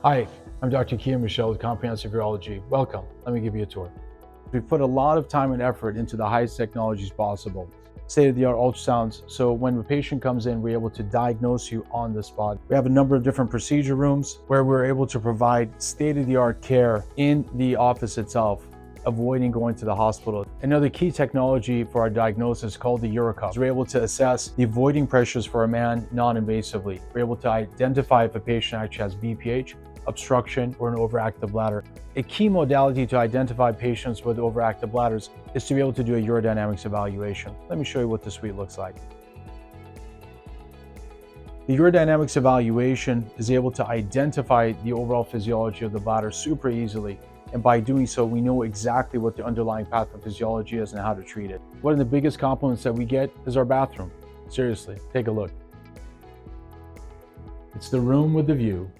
Hi, I'm Dr. Kia Michelle with Comprehensive Urology. Welcome. Let me give you a tour. We put a lot of time and effort into the highest technologies possible. State-of-the-art ultrasounds, so when a patient comes in, we're able to diagnose you on the spot. We have a number of different procedure rooms where we're able to provide state-of-the-art care in the office itself, avoiding going to the hospital. Another key technology for our diagnosis called the urological. We're able to assess the voiding pressures for a man non-invasively. We're able to identify if a patient actually has BPH, obstruction, or an overactive bladder. A key modality to identify patients with overactive bladders is to be able to do a urodynamics evaluation. Let me show you what the suite looks like. The urodynamics evaluation is able to identify the overall physiology of the bladder super easily. And by doing so, we know exactly what the underlying pathophysiology is and how to treat it. One of the biggest compliments that we get is our bathroom. Seriously, take a look. It's the room with the view.